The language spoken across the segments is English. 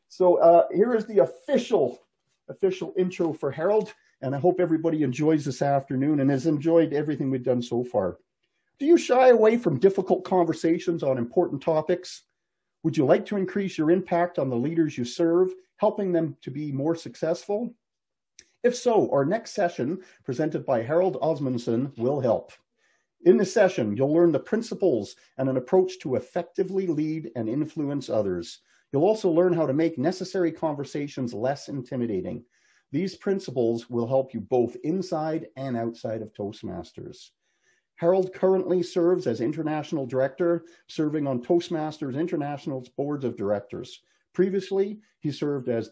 So here is the official intro for Harold, and I hope everybody enjoys this afternoon and has enjoyed everything we've done so far. Do you shy away from difficult conversations on important topics? Would you like to increase your impact on the leaders you serve, helping them to be more successful? If so, our next session, presented by Harold Osmundson, will help. In this session, you'll learn the principles and an approach to effectively lead and influence others. You'll also learn how to make necessary conversations less intimidating. These principles will help you both inside and outside of Toastmasters. Harold currently serves as International Director, serving on Toastmasters International's Boards of Directors. Previously, he served as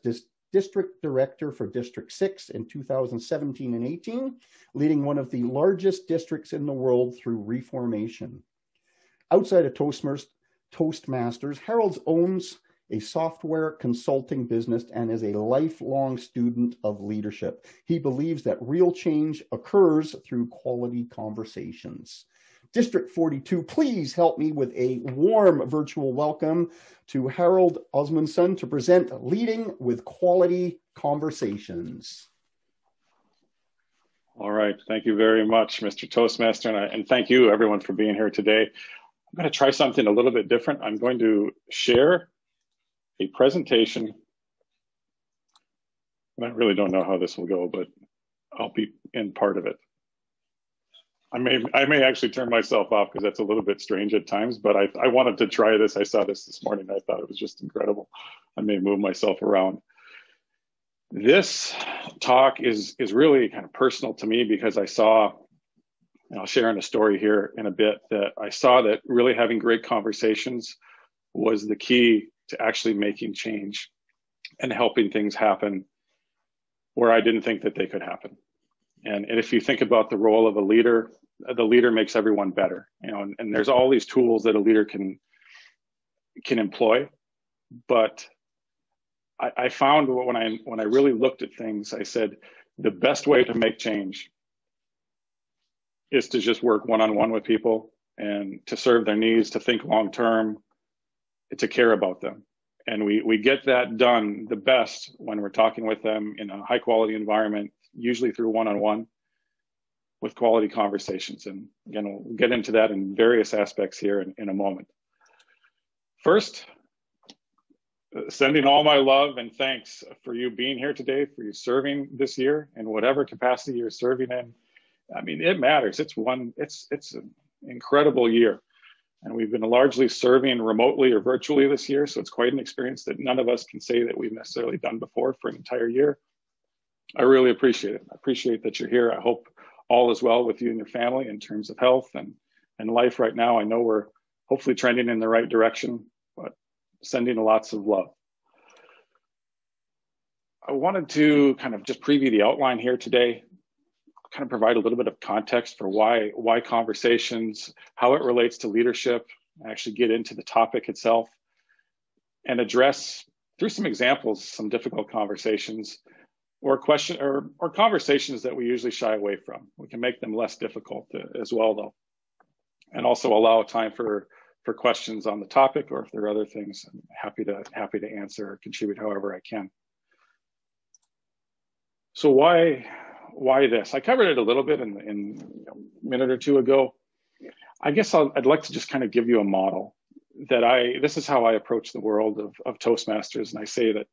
District Director for District 6 in 2017 and 18, leading one of the largest districts in the world through reformation. Outside of Toastmasters, Harold owns a software consulting business and is a lifelong student of leadership. He believes that real change occurs through quality conversations. District 42, please help me with a warm virtual welcome to Harold Osmundson to present Leading with Quality Conversations. All right, thank you very much, Mr. Toastmaster, and thank you everyone for being here today. I'm going to try something a little bit different. I'm going to share a presentation. I really don't know how this will go, but I'll be in part of it. I may actually turn myself off because that's a little bit strange at times, but I wanted to try this. I saw this morning. I thought it was just incredible. I may move myself around. This talk is really kind of personal to me because I saw, and I'll share in a story here in a bit, that I saw that really having great conversations was the key to actually making change and helping things happen where I didn't think that they could happen. And if you think about the role of a leader, the leader makes everyone better, and there's all these tools that a leader can employ. But I found when I really looked at things, I said, the best way to make change is to just work one-on-one with people and to serve their needs, to think long-term, to care about them. And we get that done the best when we're talking with them in a high quality environment, usually through one-on-one with quality conversations. And again, we'll get into that in various aspects here in a moment. First, sending all my love and thanks for you being here today, for you serving this year in whatever capacity you're serving in. I mean, it matters. It's an incredible year. And we've been largely serving remotely or virtually this year. So it's quite an experience that none of us can say that we've necessarily done before for an entire year. I really appreciate it. I appreciate that you're here. I hope all is well with you and your family in terms of health and life right now. I know we're hopefully trending in the right direction, but sending lots of love. I wanted to kind of just preview the outline here today, kind of provide a little bit of context for why conversations, how it relates to leadership, actually get into the topic itself, and address through some examples some difficult conversations or conversations that we usually shy away from. We can make them less difficult as well, though, and also allow time for questions on the topic, or if there are other things, I'm happy to answer or contribute however I can. So why this? I covered it a little bit in a minute or two ago. I guess I'd like to just kind of give you a model that this is how I approach the world of Toastmasters. And I say that,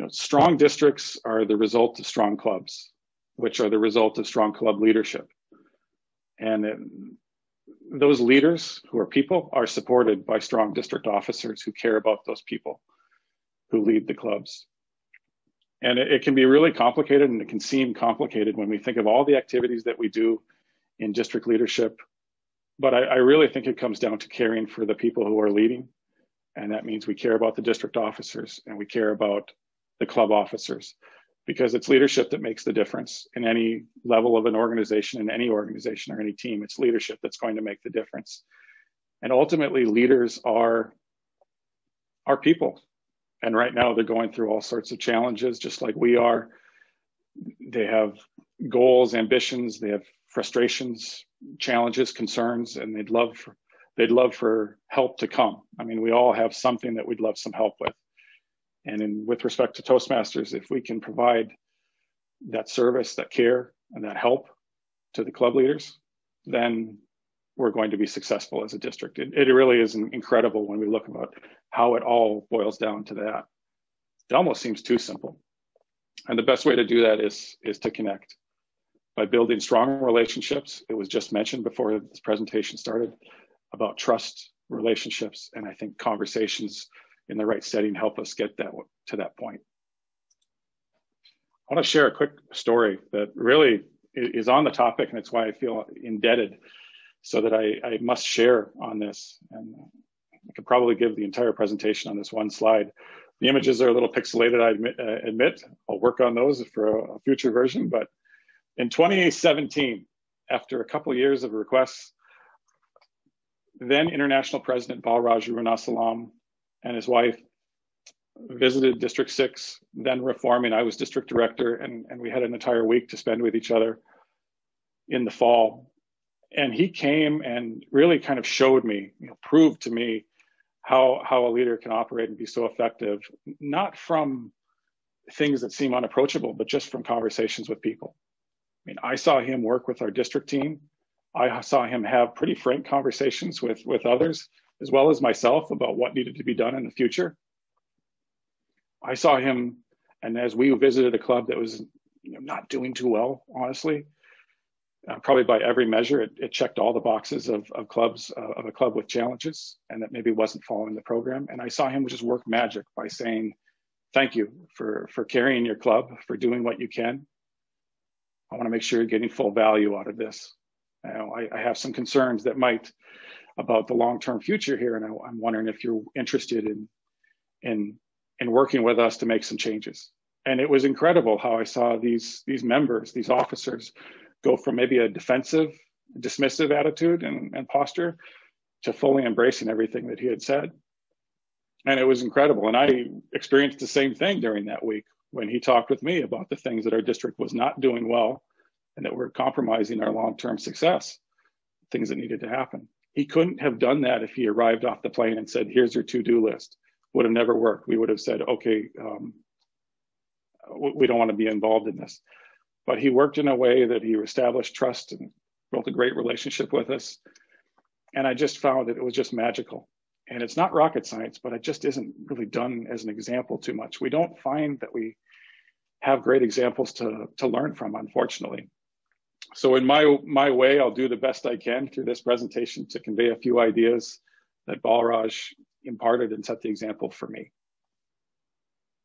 strong districts are the result of strong clubs, which are the result of strong club leadership. And those leaders who are people are supported by strong district officers who care about those people who lead the clubs. And it can be really complicated, and it can seem complicated when we think of all the activities that we do in district leadership. But I really think it comes down to caring for the people who are leading. And that means we care about the district officers and we care about the club officers, because it's leadership that makes the difference in any level of an organization, in any organization or any team. It's leadership that's going to make the difference. And ultimately, leaders are people. And right now they're going through all sorts of challenges, just like we are. They have goals, ambitions, they have frustrations, challenges, concerns, and they'd love for help to come. I mean, we all have something that we'd love some help with. And with respect to Toastmasters, if we can provide that service, that care, and that help to the club leaders, then we're going to be successful as a district. It really is incredible when we look about how it all boils down to that. It almost seems too simple. And the best way to do that is to connect by building strong relationships. It was just mentioned before this presentation started about trust, relationships, and I think conversations in the right setting help us get to that point. I want to share a quick story that really is on the topic, and it's why I feel indebted so that I must share on this. And I could probably give the entire presentation on this one slide. The images are a little pixelated, I admit. I'll work on those for a future version. But in 2017, after a couple of years of requests, then International President Balraj Arunasalam and his wife visited District 6, then reforming. I was district director, and we had an entire week to spend with each other in the fall. And he came and really kind of showed me, proved to me how a leader can operate and be so effective, not from things that seem unapproachable, but just from conversations with people. I mean, I saw him work with our district team. I saw him have pretty frank conversations with others, as well as myself, about what needed to be done in the future. I saw him, and as we visited a club that was not doing too well, honestly, probably by every measure, it checked all the boxes of a club with challenges and that maybe wasn't following the program. And I saw him just work magic by saying, thank you for carrying your club, for doing what you can. I want to make sure you're getting full value out of this. I have some concerns that might about the long-term future here, and I'm wondering if you're interested in working with us to make some changes. And it was incredible how I saw these members, these officers, go from maybe a defensive, dismissive attitude and posture to fully embracing everything that he had said. And it was incredible. And I experienced the same thing during that week when he talked with me about the things that our district was not doing well and that were compromising our long-term success, things that needed to happen. He couldn't have done that if he arrived off the plane and said, here's your to-do list. Would have never worked. We would have said, okay, we don't want to be involved in this. But he worked in a way that he established trust and built a great relationship with us. And I just found that it was just magical. And it's not rocket science, but it just isn't really done as an example too much. We don't find that we have great examples to learn from, unfortunately. So in my way, I'll do the best I can through this presentation to convey a few ideas that Balraj imparted and set the example for me.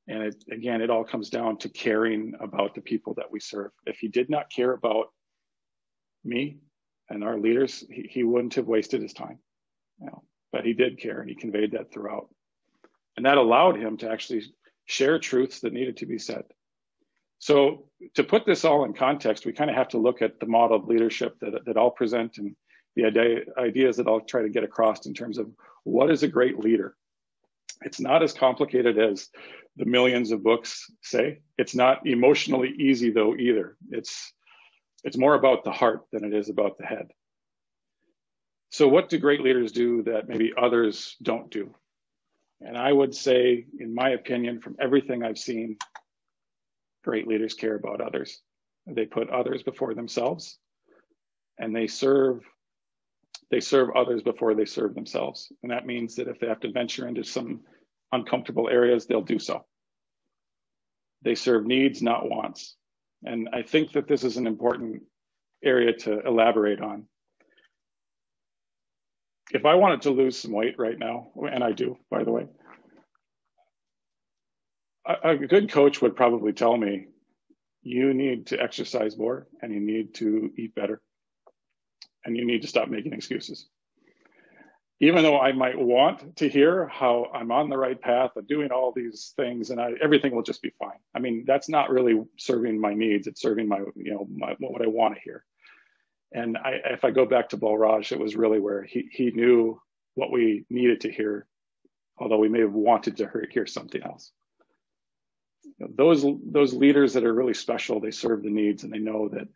And again, it all comes down to caring about the people that we serve. If he did not care about me and our leaders, he wouldn't have wasted his time. But he did care, and he conveyed that throughout. And that allowed him to actually share truths that needed to be said. So to put this all in context, we kind of have to look at the model of leadership that I'll present and the ideas that I'll try to get across in terms of what is a great leader. It's not as complicated as the millions of books say. It's not emotionally easy, though, either. It's more about the heart than it is about the head. So what do great leaders do that maybe others don't do? And I would say, in my opinion, from everything I've seen, great leaders care about others. They put others before themselves, and they serve others before they serve themselves. And that means that if they have to venture into some uncomfortable areas, they'll do so. They serve needs, not wants. And I think that this is an important area to elaborate on. If I wanted to lose some weight right now, and I do, by the way, a good coach would probably tell me, you need to exercise more, and you need to eat better, and you need to stop making excuses. Even though I might want to hear how I'm on the right path of doing all these things and everything will just be fine. I mean, that's not really serving my needs. It's serving what I want to hear. And if I go back to Balraj, it was really where he knew what we needed to hear, although we may have wanted to hear something else. Those leaders that are really special, they serve the needs, and they know that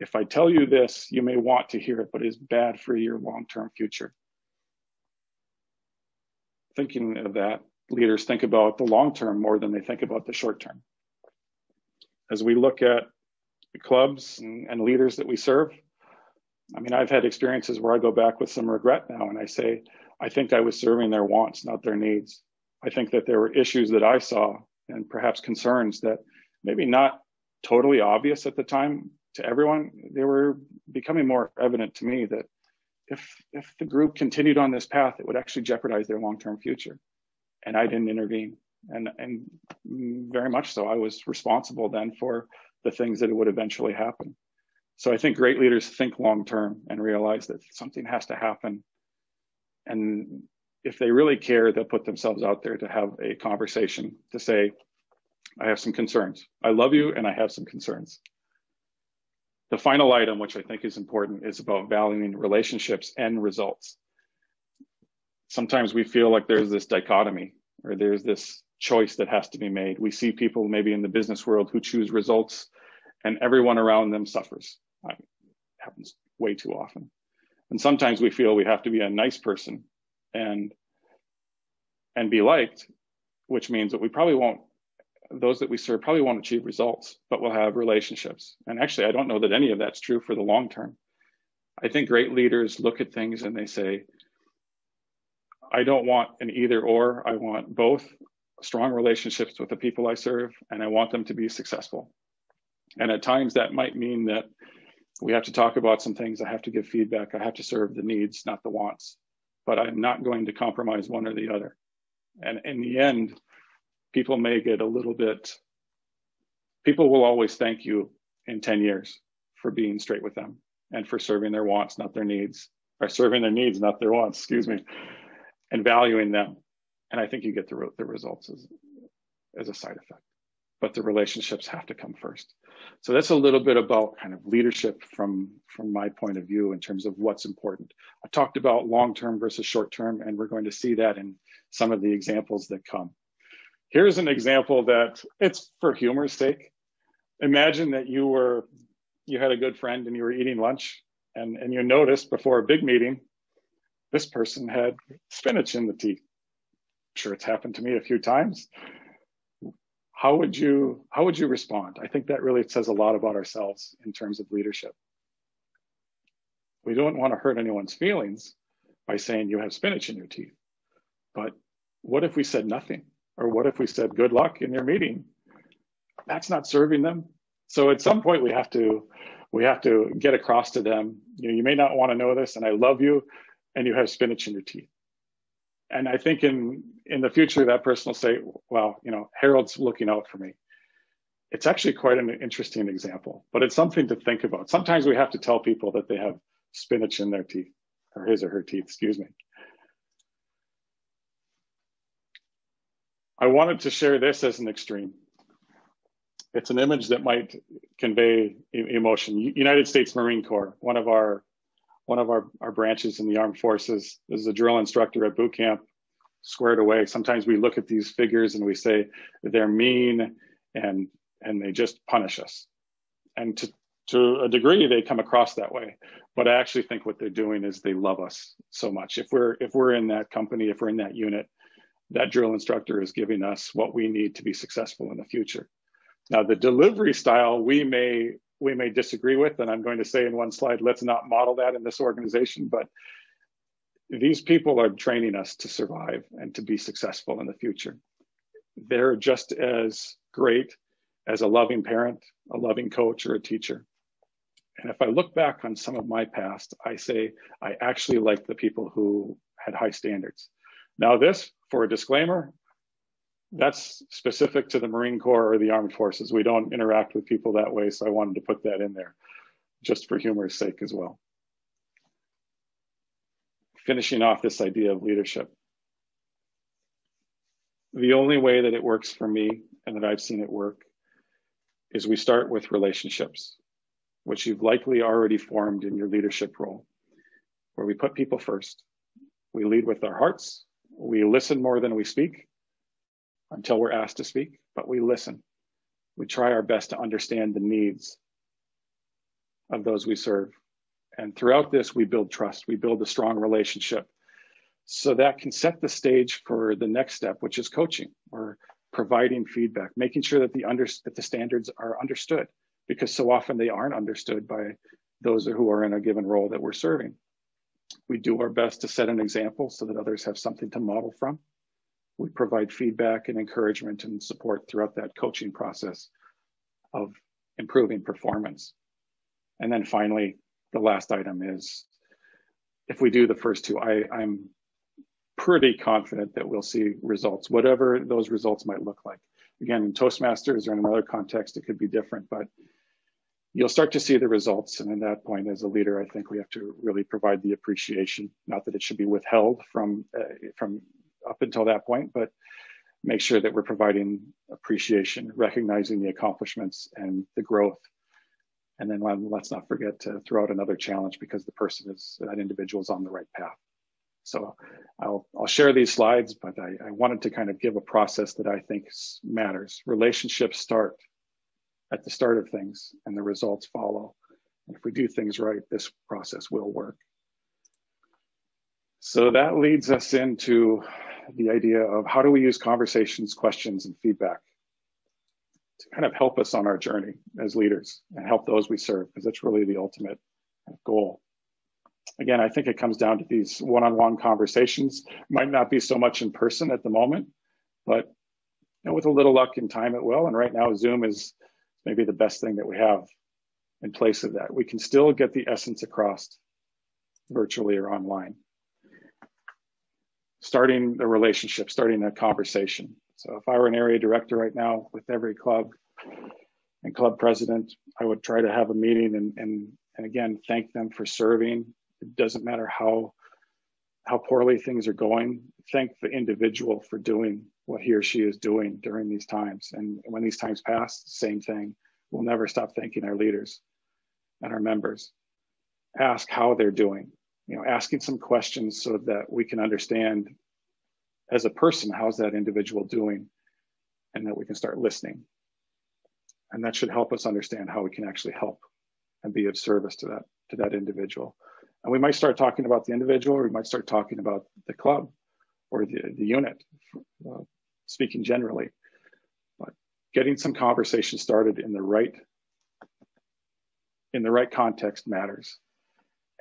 if I tell you this, you may want to hear it, but it's bad for your long-term future. Thinking of that, leaders think about the long term more than they think about the short term. As we look at the clubs and leaders that we serve, I mean, I've had experiences where I go back with some regret now and I say, I think I was serving their wants, not their needs. I think that there were issues that I saw and perhaps concerns that maybe not totally obvious at the time to everyone. They were becoming more evident to me that if the group continued on this path, it would actually jeopardize their long-term future. And I didn't intervene. And very much so, I was responsible then for the things that would eventually happen. So I think great leaders think long-term and realize that something has to happen. And if they really care, they'll put themselves out there to have a conversation to say, I have some concerns. I love you and I have some concerns. The final item, which I think is important, is about valuing relationships and results. Sometimes we feel like there's this dichotomy or there's this choice that has to be made. We see people maybe in the business world who choose results and everyone around them suffers. It happens way too often. And sometimes we feel we have to be a nice person and be liked, which means that we probably won't, those that we serve probably won't achieve results, but we'll have relationships. And actually, I don't know that any of that's true for the long term. I think great leaders look at things and they say, I don't want an either or, I want both strong relationships with the people I serve, and I want them to be successful. And at times that might mean that we have to talk about some things. I have to give feedback. I have to serve the needs, not the wants, but I'm not going to compromise one or the other. And in the end, people may get a little bit, people will always thank you in 10 years for being straight with them and for serving their wants, not their needs, or serving their needs, not their wants, excuse me, and valuing them. And I think you get the results as a side effect, but the relationships have to come first. So that's a little bit about kind of leadership from my point of view in terms of what's important. I talked about long-term versus short-term, and we're going to see that in some of the examples that come. Here's an example that it's for humor's sake. Imagine that you had a good friend and you were eating lunch and you noticed before a big meeting, this person had spinach in the tea. I'm sure it's happened to me a few times. How would you respond? I think that really says a lot about ourselves in terms of leadership. We don't want to hurt anyone's feelings by saying you have spinach in your teeth. But what if we said nothing? Or what if we said good luck in your meeting? That's not serving them. So at some point we have to get across to them, you may not want to know this, and I love you, and you have spinach in your teeth. And I think in the future, that person will say, well, Harold's looking out for me. It's actually quite an interesting example, but it's something to think about. Sometimes we have to tell people that they have spinach in their teeth, or his or her teeth, excuse me. I wanted to share this as an extreme. It's an image that might convey emotion. United States Marine Corps, one of our branches in the armed forces, is a drill instructor at boot camp, squared away. Sometimes we look at these figures and we say they're mean and they just punish us. And to a degree, they come across that way. But I actually think what they're doing is they love us so much. If we're in that company, if we're in that unit, that drill instructor is giving us what we need to be successful in the future. Now, the delivery style we may disagree with, and I'm going to say in one slide, let's not model that in this organization, but these people are training us to survive and to be successful in the future. They're just as great as a loving parent, a loving coach, or a teacher. And if I look back on some of my past, I say I actually like the people who had high standards. Now this, for a disclaimer, that's specific to the Marine Corps or the Armed Forces. We don't interact with people that way, so I wanted to put that in there, just for humor's sake as well. Finishing off this idea of leadership. The only way that it works for me, and that I've seen it work, is we start with relationships, which you've likely already formed in your leadership role, where we put people first. We lead with our hearts. We listen more than we speak until we're asked to speak, but we listen. We try our best to understand the needs of those we serve. And throughout this, we build trust. We build a strong relationship So that can set the stage for the next step, which is coaching or providing feedback, making sure that the standards are understood, because so often they aren't understood by those who are in a given role that we're serving. We do our best to set an example so that others have something to model from. We provide feedback and encouragement and support throughout that coaching process of improving performance. And then finally, the last item is, if we do the first two, I'm pretty confident that we'll see results, whatever those results might look like. Again, in Toastmasters or in another context, it could be different, but you'll start to see the results. And at that point, as a leader, I think we have to really provide the appreciation, not that it should be withheld from up until that point, but make sure that we're providing appreciation, recognizing the accomplishments and the growth. And then let's not forget to throw out another challenge, because that individual is on the right path. So I'll share these slides, but I wanted to kind of give a process that I think matters. Relationships start at the start of things and the results follow. And if we do things right, this process will work. So that leads us into the idea of how do we use conversations, questions, and feedback to kind of help us on our journey as leaders and help those we serve, because that's really the ultimate goal. Again, I think it comes down to these one-on-one conversations. Might not be so much in person at the moment, but with a little luck and time it will. And right now, Zoom is maybe the best thing that we have in place of that. We can still get the essence across virtually or online. Starting the relationship, starting a conversation. So if I were an area director right now with every club and club president, I would try to have a meeting and again, thank them for serving. It doesn't matter how poorly things are going. Thank the individual for doing what he or she is doing during these times. And when these times pass, same thing. We'll never stop thanking our leaders and our members. Ask how they're doing. Asking some questions so that we can understand as a person, how's that individual doing, and that we can start listening. And that should help us understand how we can actually help and be of service to that individual. And we might start talking about the individual, or we might start talking about the club or the unit, speaking generally. But getting some conversation started in the right context matters.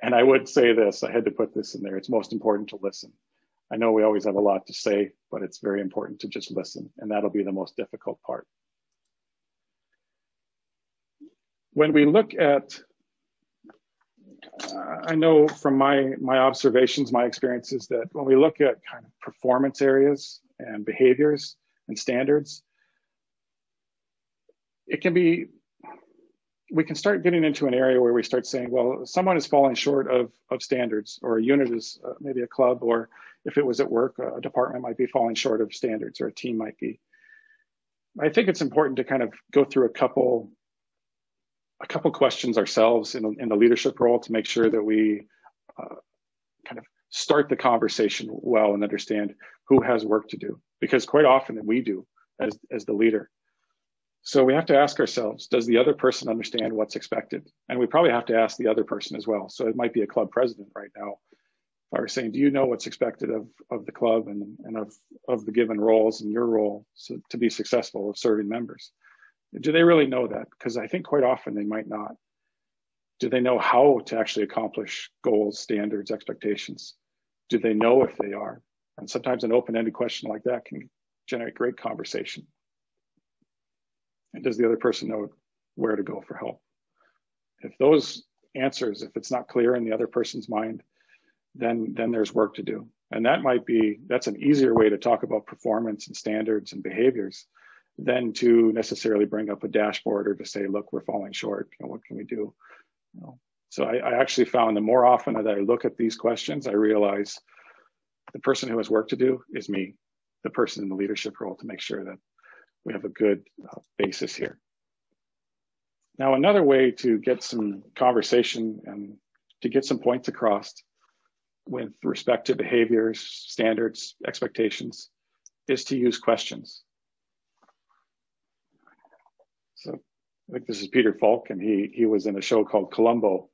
And I would say this, I had to put this in there, it's most important to listen. I know we always have a lot to say, but it's very important to just listen, and that'll be the most difficult part. When we look at, I know from my observations, my experiences, that when we look at kind of performance areas and behaviors and standards, it can be, we can start getting into an area where we start saying, well, someone is falling short of standards, or a unit is maybe a club, or if it was at work, a department might be falling short of standards, or a team might be. I think it's important to kind of go through a couple questions ourselves in the leadership role to make sure that we kind of start the conversation well and understand who has work to do, because quite often we do as the leader. So we have to ask ourselves, does the other person understand what's expected? And we probably have to ask the other person as well. So it might be a club president right now. If I were saying, do you know what's expected of the club and of the given roles and your role to be successful of serving members? Do they really know that? Because I think quite often they might not. Do they know how to actually accomplish goals, standards, expectations? Do they know if they are? And sometimes an open-ended question like that can generate great conversation. And does the other person know where to go for help? If those answers, if it's not clear in the other person's mind, then there's work to do. And that's an easier way to talk about performance and standards and behaviors than to necessarily bring up a dashboard or to say, look, we're falling short. What can we do? So I actually found the more often that I look at these questions, I realize the person who has work to do is me, the person in the leadership role, to make sure that we have a good basis here. Now, another way to get some conversation and to get some points across with respect to behaviors, standards, expectations, is to use questions. So I think this is Peter Falk, and he was in a show called Columbo.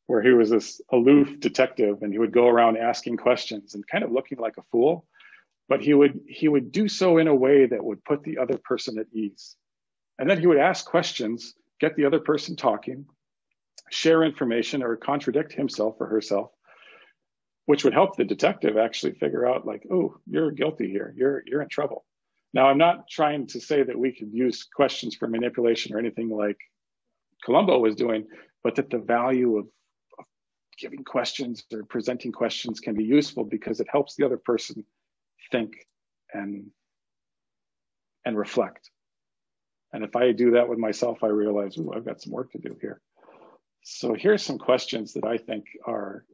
where he was this aloof detective and he would go around asking questions and kind of looking like a fool, but he would do so in a way that would put the other person at ease. And then he would ask questions, get the other person talking, share information or contradict himself or herself, which would help the detective actually figure out like, oh, you're guilty here, you're in trouble. Now, I'm not trying to say that we could use questions for manipulation or anything like Columbo was doing, but that the value of giving questions or presenting questions can be useful because it helps the other person think and reflect. And if I do that with myself, I realize, ooh, I've got some work to do here. So here's some questions that I think are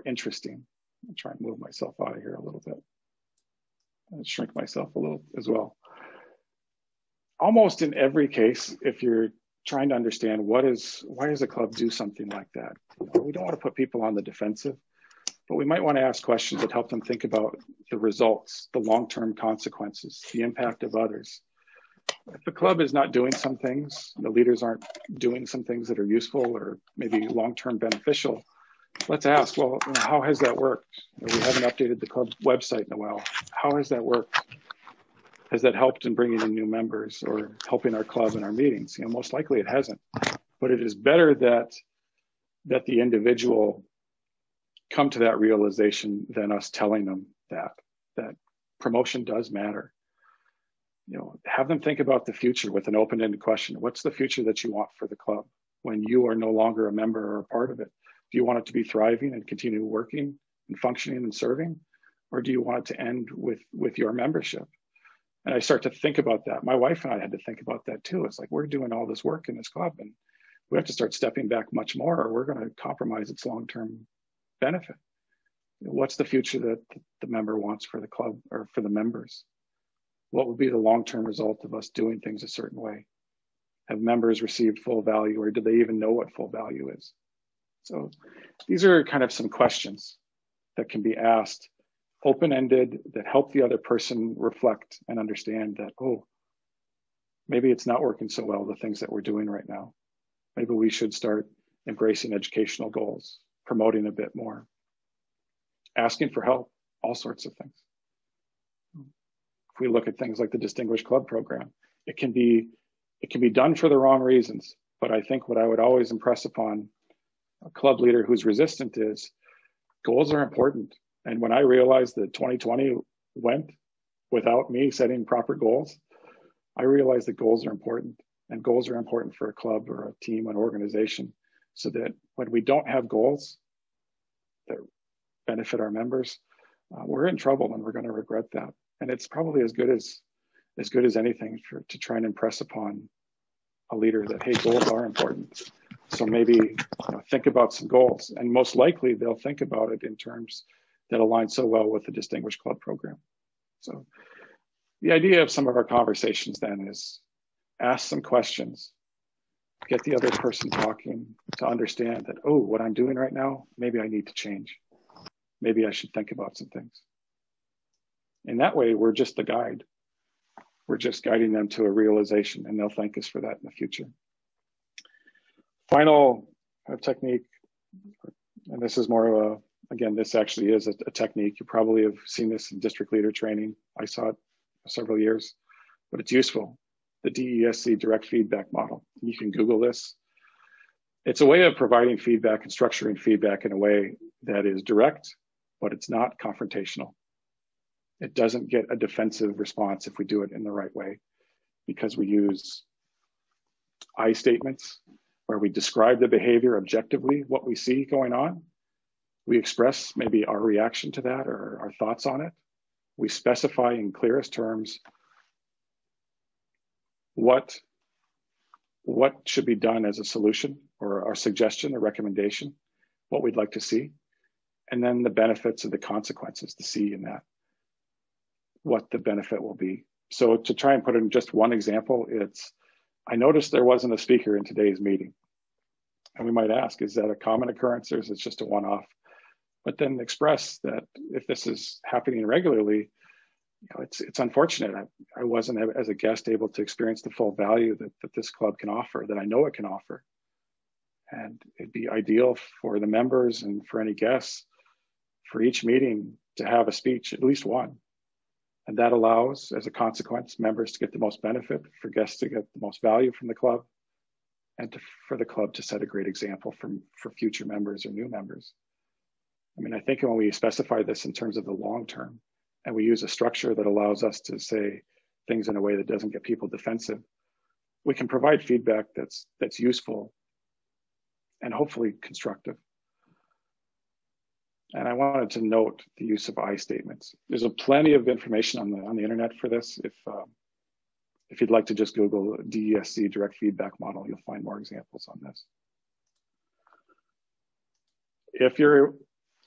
interesting. I'll try and move myself out of here a little bit and shrink myself a little as well. Almost in every case, if you're trying to understand why does a club do something like that? You know, we don't want to put people on the defensive, but we might want to ask questions that help them think about the results, the long-term consequences, the impact of others. If the club is not doing some things, the leaders aren't doing some things that are useful or maybe long-term beneficial, let's ask, well, you know, how has that worked? You know, we haven't updated the club website in a while. How has that worked? Has that helped in bringing in new members or helping our club and our meetings? You know, most likely it hasn't, but it is better that the individual come to that realization than us telling them that promotion does matter. You know, have them think about the future with an open-ended question. What's the future that you want for the club when you are no longer a member or a part of it? Do you want it to be thriving and continue working and functioning and serving? Or do you want it to end with your membership? And I start to think about that. My wife and I had to think about that too. It's like, we're doing all this work in this club and we have to start stepping back much more or we're going to compromise its long-term benefit. What's the future that the member wants for the club or for the members? What would be the long-term result of us doing things a certain way? Have members received full value or do they even know what full value is? So these are kind of some questions that can be asked, open-ended, that help the other person reflect and understand that, oh, maybe it's not working so well, the things that we're doing right now. Maybe we should start embracing educational goals, promoting a bit more, asking for help, all sorts of things. If we look at things like the Distinguished Club Program, it can be done for the wrong reasons. But I think what I would always impress upon a club leader who's resistant is goals are important. And when I realized that 2020 went without me setting proper goals, I realized that goals are important. And goals are important for a club or a team, an organization, so that when we don't have goals that benefit our members, we're in trouble and we're going to regret that. And it's probably as good as anything to try and impress upon a leader that, hey, goals are important. So maybe think about some goals, and most likely they'll think about it in terms that align so well with the Distinguished Club Program. So the idea of some of our conversations then is ask some questions, get the other person talking to understand that, oh, what I'm doing right now, maybe I need to change. Maybe I should think about some things. In that way, we're just the guide. We're just guiding them to a realization, and they'll thank us for that in the future. Final technique, and this is more of a, again, this actually is a technique. You probably have seen this in district leader training. I saw it for several years, but it's useful. The DESC, direct feedback model. You can Google this. It's a way of providing feedback and structuring feedback in a way that is direct, but it's not confrontational. It doesn't get a defensive response if we do it in the right way, because we use I statements where we describe the behavior objectively, what we see going on. We express maybe our reaction to that or our thoughts on it. We specify in clearest terms what should be done as a solution or our suggestion or recommendation, what we'd like to see, and then the benefits of the consequences to see in that, what the benefit will be. So to try and put in just one example, it's, I noticed there wasn't a speaker in today's meeting. And we might ask, is that a common occurrence or is it just a one-off? But then express that if this is happening regularly, it's unfortunate. I wasn't, as a guest, able to experience the full value that this club can offer, that I know it can offer. And it'd be ideal for the members and for any guests for each meeting to have a speech, at least one. And that allows, as a consequence, members to get the most benefit, for guests to get the most value from the club, and for the club to set a great example for future members or new members. I mean, I think when we specify this in terms of the long term, and we use a structure that allows us to say things in a way that doesn't get people defensive, we can provide feedback that's useful and hopefully constructive. And I wanted to note the use of I statements. There's plenty of information on the internet for this. If you'd like to just Google DESC, direct feedback model, you'll find more examples on this. If you're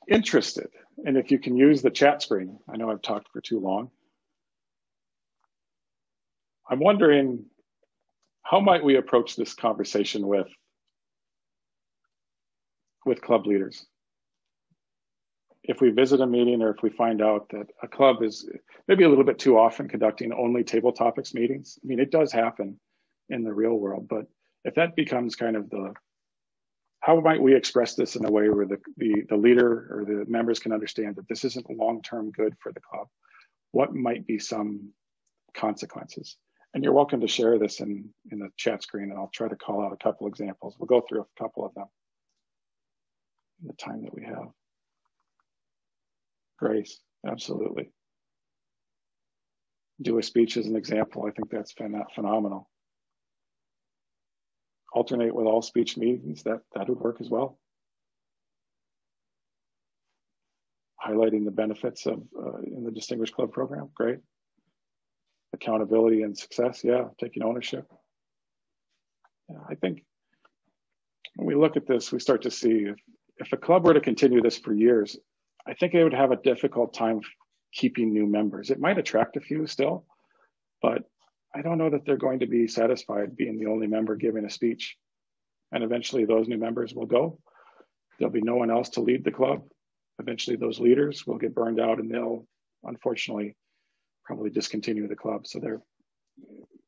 interested, and if you can use the chat screen, I know I've talked for too long. I'm wondering, how might we approach this conversation with club leaders? If we visit a meeting, or if we find out that a club is maybe a little bit too often conducting only table topics meetings. I mean, it does happen in the real world, but if that becomes kind of how might we express this in a way where the leader or the members can understand that this isn't long-term good for the club? What might be some consequences? And you're welcome to share this in the chat screen, and I'll try to call out a couple examples. We'll go through a couple of them in the time that we have. Grace, absolutely. Do a speech as an example. I think that's phenomenal. Alternate with all speech meetings, that would work as well. Highlighting the benefits of in the Distinguished Club program, great. Accountability and success, yeah, taking ownership. Yeah, I think when we look at this, we start to see if a club were to continue this for years, I think it would have a difficult time keeping new members. It might attract a few still, but I don't know that they're going to be satisfied being the only member giving a speech. And eventually those new members will go. There'll be no one else to lead the club. Eventually those leaders will get burned out, and they'll unfortunately probably discontinue the club. So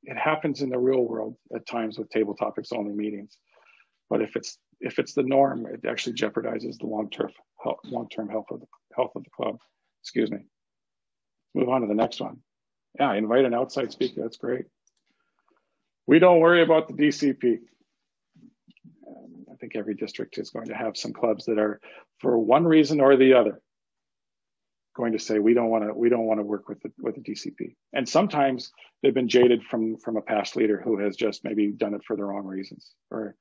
it happens in the real world at times with table topics only meetings. But if it's the norm, it actually jeopardizes the long-term health of the club. Excuse me. Move on to the next one. Yeah, invite an outside speaker. That's great. We don't worry about the DCP. I think every district is going to have some clubs that are, for one reason or the other, going to say we don't want to work with the DCP. And sometimes they've been jaded from a past leader who has just maybe done it for the wrong reasons or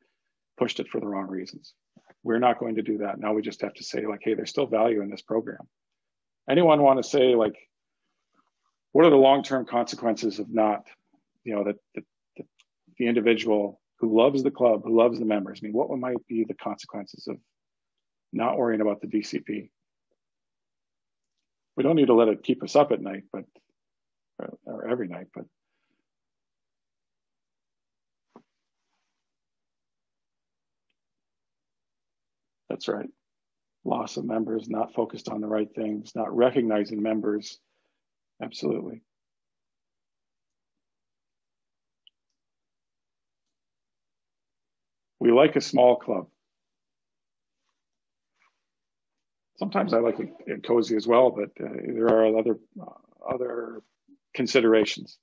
pushed it for the wrong reasons. We're not going to do that. Now we just have to say, like, hey, there's still value in this program. Anyone want to say, like, what are the long-term consequences of not, that the individual who loves the club, who loves the members? I mean, what might be the consequences of not worrying about the DCP? We don't need to let it keep us up at night, or every night, but that's right. Loss of members, not focused on the right things, not recognizing members. Absolutely. We like a small club. Sometimes I like it cozy as well, but there are other considerations.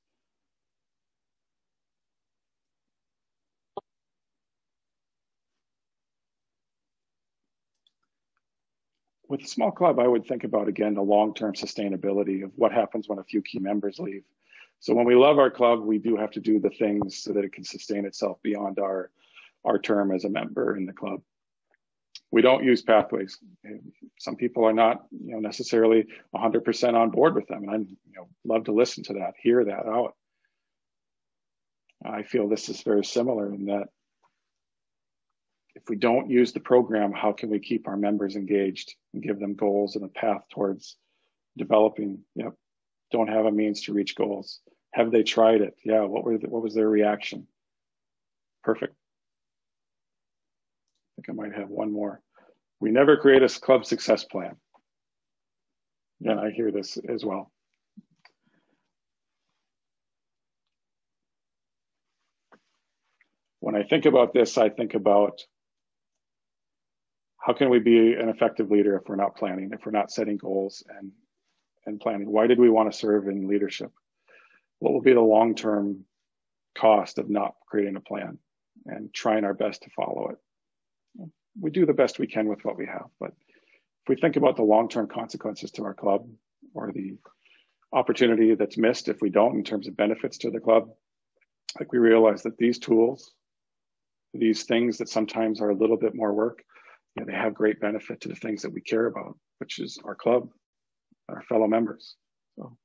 With a small club, I would think about, again, the long-term sustainability of what happens when a few key members leave. So when we love our club, we do have to do the things so that it can sustain itself beyond our term as a member in the club. We don't use pathways. Some people are not, necessarily 100% on board with them, and I, love to listen to that, hear that out. I feel this is very similar in that if we don't use the program, how can we keep our members engaged and give them goals and a path towards developing? Yep. Don't have a means to reach goals. Have they tried it? Yeah. What was their reaction? Perfect. I think I might have one more. We never create a club success plan. Yeah, I hear this as well. When I think about this, I think about How can we be an effective leader if we're not planning, if we're not setting goals and planning? Why did we want to serve in leadership? What will be the long-term cost of not creating a plan and trying our best to follow it? We do the best we can with what we have, but if we think about the long-term consequences to our club or the opportunity that's missed if we don't in terms of benefits to the club, like we realize that these tools, these things that sometimes are a little bit more work, they have great benefit to the things that we care about, which is our club, our fellow members. So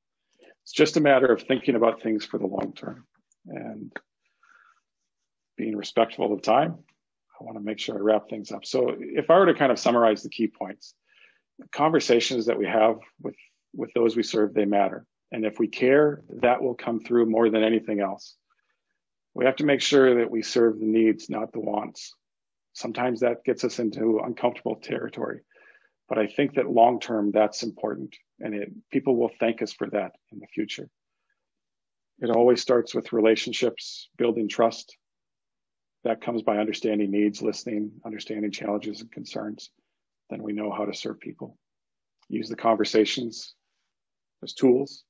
it's just a matter of thinking about things for the long term and being respectful of time. I want to make sure I wrap things up. So if I were to kind of summarize the key points, the conversations that we have with those we serve, they matter. And if we care, that will come through more than anything else. We have to make sure that we serve the needs, not the wants. Sometimes that gets us into uncomfortable territory. But I think that long-term, that's important. And people will thank us for that in the future. It always starts with relationships, building trust. That comes by understanding needs, listening, understanding challenges and concerns. Then we know how to serve people. Use the conversations as tools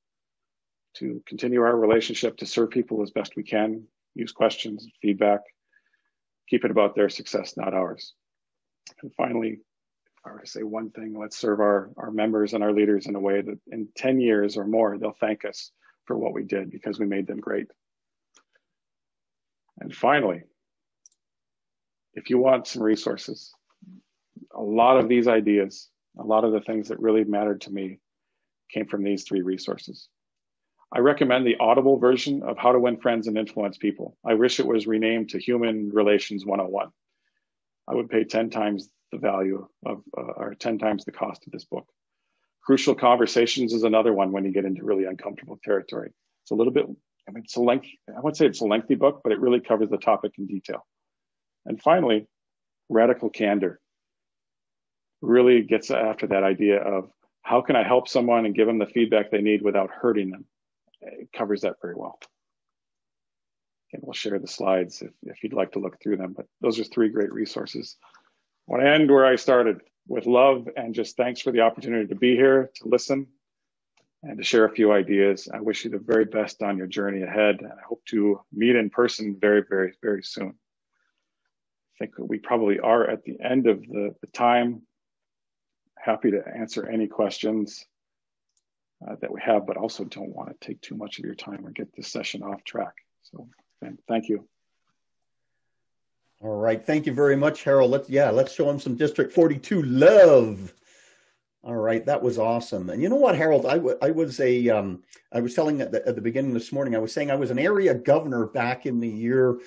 to continue our relationship, to serve people as best we can. Use questions, feedback. Keep it about their success, not ours. And finally, if I were to say one thing, let's serve our members and our leaders in a way that in 10 years or more, they'll thank us for what we did because we made them great. And finally, if you want some resources, a lot of these ideas, a lot of the things that really mattered to me came from these 3 resources. I recommend the Audible version of How to Win Friends and Influence People. I wish it was renamed to Human Relations 101. I would pay 10 times the value of, or 10 times the cost of this book. Crucial Conversations is another one when you get into really uncomfortable territory. It's a little bit, I wouldn't say it's a lengthy book, but it really covers the topic in detail. And finally, Radical Candor really gets after that idea of how can I help someone and give them the feedback they need without hurting them. It covers that very well. And we'll share the slides if you'd like to look through them, but those are 3 great resources. I want to end where I started, with love and just thanks for the opportunity to be here, to listen, and to share a few ideas. I wish you the very best on your journey ahead, and I hope to meet in person very, very, very soon. I think we probably are at the end of the time. Happy to answer any questions that we have, but also don't want to take too much of your time or get this session off track. So thank you. All right. Thank you very much, Harold. Let's show them some District 42 love. All right. That was awesome. And you know what, Harold, I was telling at the beginning this morning, I was saying I was an area governor back in the year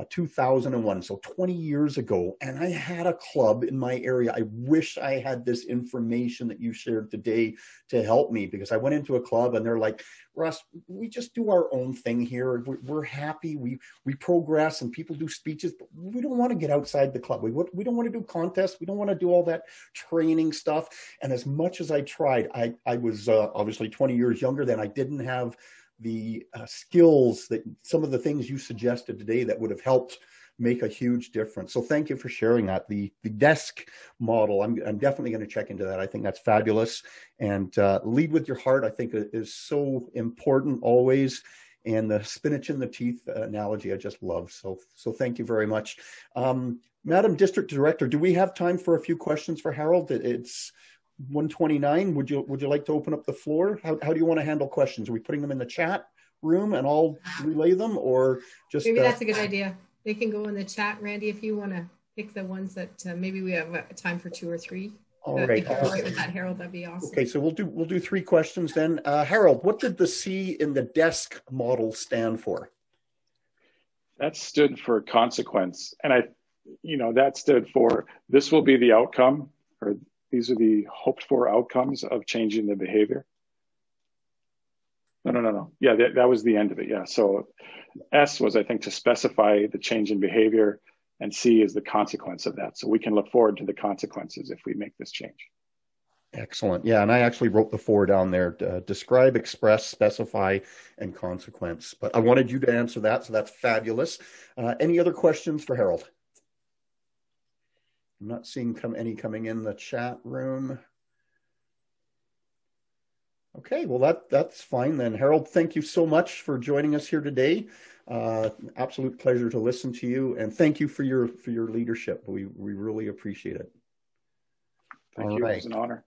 2001, so 20 years ago, and I had a club in my area. I wish I had this information that you shared today to help me, because I went into a club and they're like, Russ, we just do our own thing here. We're happy. We progress and people do speeches, but we don't want to get outside the club. We don't want to do contests. We don't want to do all that training stuff. And as much as I tried, I was obviously 20 years younger then. I didn't have the skills that some of the things you suggested today that would have helped make a huge difference. So thank you for sharing that. The desk model, I'm definitely going to check into that. I think that's fabulous. And lead with your heart, I think, is so important always. And the spinach in the teeth analogy, I just love. So thank you very much. Madam District Director, do we have time for a few questions for Harold? It's 1:29. Would you like to open up the floor? How do you want to handle questions? Are we putting them in the chat room and I'll relay them, or just maybe that's a good idea. They can go in the chat, Randy, if you want to pick the ones that maybe we have time for 2 or 3. All right. If you're all right with that, Harold, that'd be awesome. Okay, so we'll do 3 questions then. Harold, what did the C in the desk model stand for? That stood for consequence, and that stood for this will be the outcome, or these are the hoped for outcomes of changing the behavior. No. Yeah, that was the end of it. Yeah. So S was, I think, to specify the change in behavior, and C is the consequence of that. So we can look forward to the consequences if we make this change. Excellent. Yeah, and I actually wrote the 4 down there: describe, express, specify, and consequence. But I wanted you to answer that, so that's fabulous. Any other questions for Harold? I'm not seeing any coming in the chat room. Okay, well, that's fine then. Harold, thank you so much for joining us here today. Absolute pleasure to listen to you, and thank you for your leadership. We really appreciate it. Thank you. It was an honor.